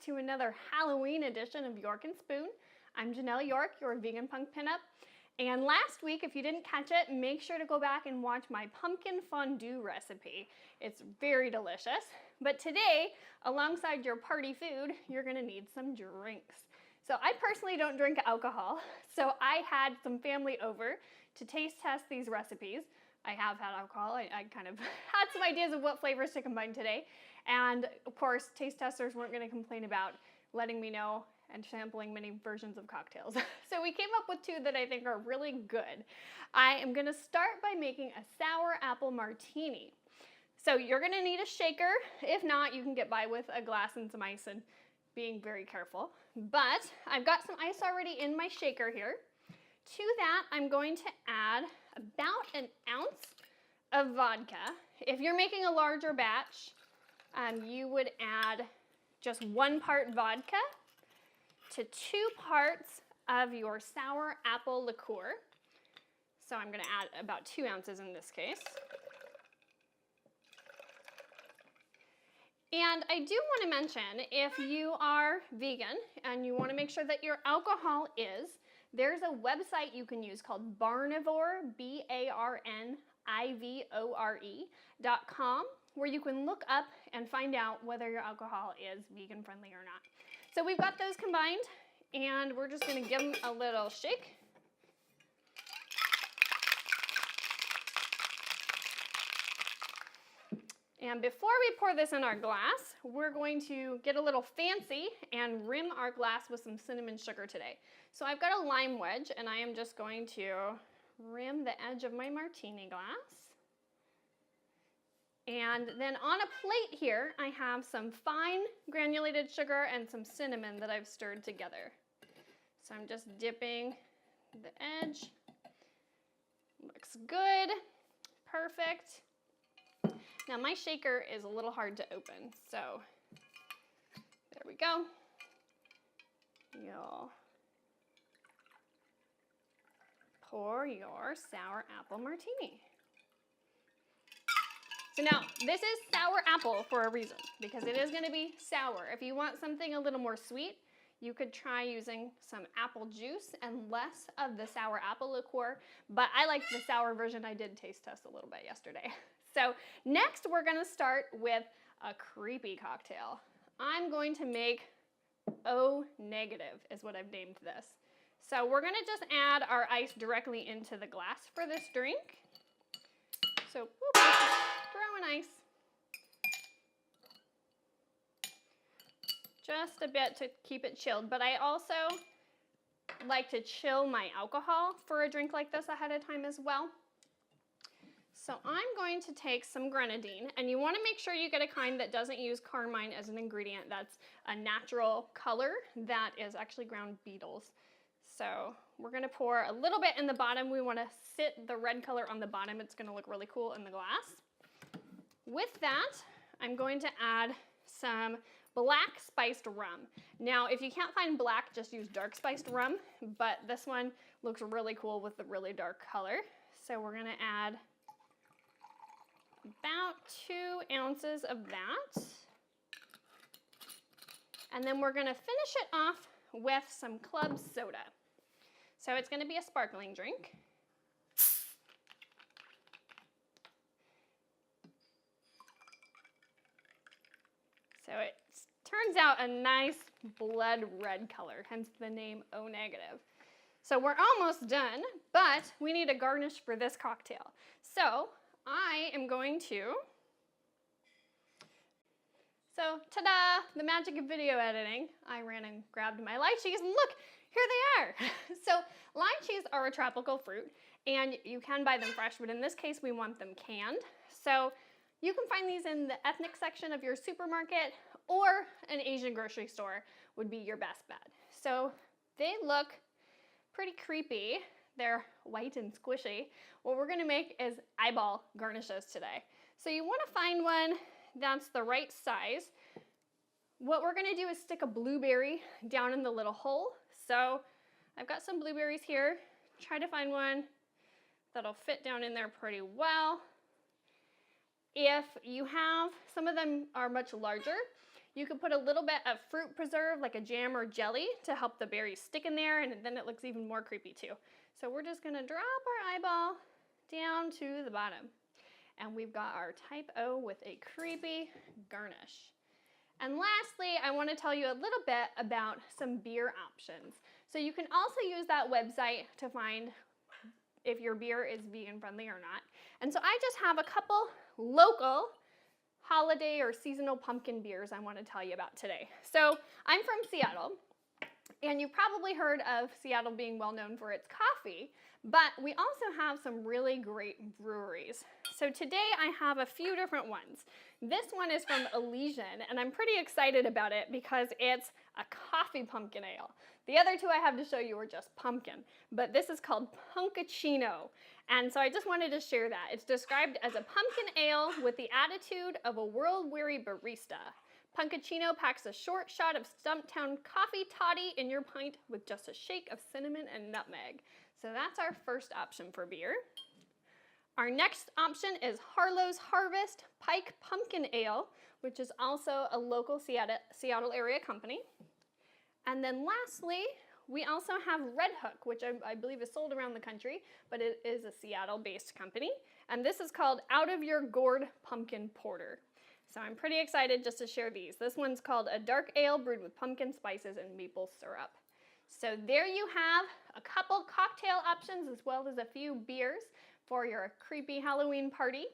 to another Halloween edition of York and Spoon. I'm Jenelle York, your Vegan Punk Pinup. And last week, if you didn't catch it, make sure to go back and watch my pumpkin fondue recipe. It's very delicious. But today, alongside your party food, you're gonna need some drinks. So I personally don't drink alcohol, so I had some family over to taste test these recipes. I have had alcohol. I kind of had some ideas of what flavors to combine today. And of course, taste testers weren't going to complain about letting me know and sampling many versions of cocktails. So we came up with two that I think are really good. I am going to start by making a sour apple martini. So you're going to need a shaker. If not, you can get by with a glass and some ice and being very careful. But I've got some ice already in my shaker here. To that, I'm going to add about an ounce of vodka. If you're making a larger batch, you would add just 1 part vodka to 2 parts of your sour apple liqueur. So I'm going to add about 2 ounces in this case. And I do want to mention, if you are vegan and you want to make sure that your alcohol is, there's a website you can use called Barnivore, BARNIVORE.com, where you can look up and find out whether your alcohol is vegan friendly or not. So we've got those combined, and we're just going to give them a little shake. And before we pour this in our glass, we're going to get a little fancy and rim our glass with some cinnamon sugar today. So I've got a lime wedge, and I am just going to rim the edge of my martini glass. And then on a plate here, I have some fine granulated sugar and some cinnamon that I've stirred together. So I'm just dipping the edge. Looks good. Perfect. Now my shaker is a little hard to open, so there we go. You'll pour your sour apple martini. So now, this is sour apple for a reason, because it is going to be sour. If you want something a little more sweet, you could try using some apple juice and less of the sour apple liqueur, but I like the sour version. I did taste test a little bit yesterday. So next, we're going to start with a creepy cocktail. I'm going to make O negative is what I've named this. So we're going to just add our ice directly into the glass for this drink. So whoop, throw in ice. Just a bit to keep it chilled, but I also like to chill my alcohol for a drink like this ahead of time as well. So I'm going to take some grenadine, and you want to make sure you get a kind that doesn't use carmine as an ingredient. That's a natural color that is actually ground beetles. So we're going to pour a little bit in the bottom. We want to sit the red color on the bottom. It's going to look really cool in the glass. With that, I'm going to add some black spiced rum. Now, if you can't find black, just use dark spiced rum, but this one looks really cool with the really dark color. So we're going to add about 2 ounces of that. And then we're going to finish it off with some club soda. So it's going to be a sparkling drink. So it turns out a nice blood red color, hence the name O negative. So we're almost done, but we need a garnish for this cocktail. So I am going to, ta-da, the magic of video editing. I ran and grabbed my lychees, and look, here they are. So lychees are a tropical fruit, and you can buy them fresh, but in this case, we want them canned. So you can find these in the ethnic section of your supermarket, or an Asian grocery store would be your best bet. So they look pretty creepy. They're white and squishy. What we're gonna make is eyeball garnishes today. So you wanna find one that's the right size. What we're gonna do is stick a blueberry down in the little hole. So I've got some blueberries here. Try to find one that'll fit down in there pretty well. If you have, some of them are much larger, You could put a little bit of fruit preserve, like a jam or jelly, to help the berries stick in there, and then it looks even more creepy too. So we're just gonna drop our eyeball down to the bottom. And we've got our type O with a creepy garnish. And lastly, I want to tell you a little bit about some beer options. So you can also use that website to find if your beer is vegan friendly or not. And so I just have a couple local holiday or seasonal pumpkin beers I want to tell you about today. So I'm from Seattle, and you've probably heard of Seattle being well known for its coffee, but we also have some really great breweries. So today I have a few different ones. This one is from Elysian, and I'm pretty excited about it because it's a coffee pumpkin ale. The other two I have to show you are just pumpkin, but this is called Punkaccino. And so I just wanted to share that. It's described as a pumpkin ale with the attitude of a world-weary barista. Punkaccino packs a short shot of Stumptown coffee toddy in your pint with just a shake of cinnamon and nutmeg. So that's our first option for beer. Our next option is Harlow's Harvest Pike Pumpkin Ale, which is also a local Seattle area company. And then lastly, we also have Red Hook, which I believe is sold around the country, but it is a Seattle-based company. And this is called Out of Your Gourd Pumpkin Porter. So I'm pretty excited just to share these. This one's called a dark ale brewed with pumpkin spices and maple syrup. So there you have a couple cocktail options as well as a few beers for your creepy Halloween party.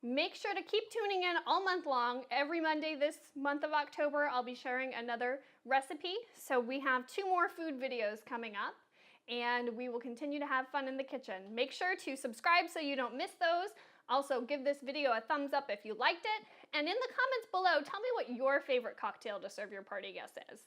Make sure to keep tuning in all month long. Every Monday this month of October, I'll be sharing another recipe. So we have 2 more food videos coming up, and we will continue to have fun in the kitchen. Make sure to subscribe so you don't miss those. Also, give this video a thumbs up if you liked it. And in the comments below, tell me what your favorite cocktail to serve your party guests is.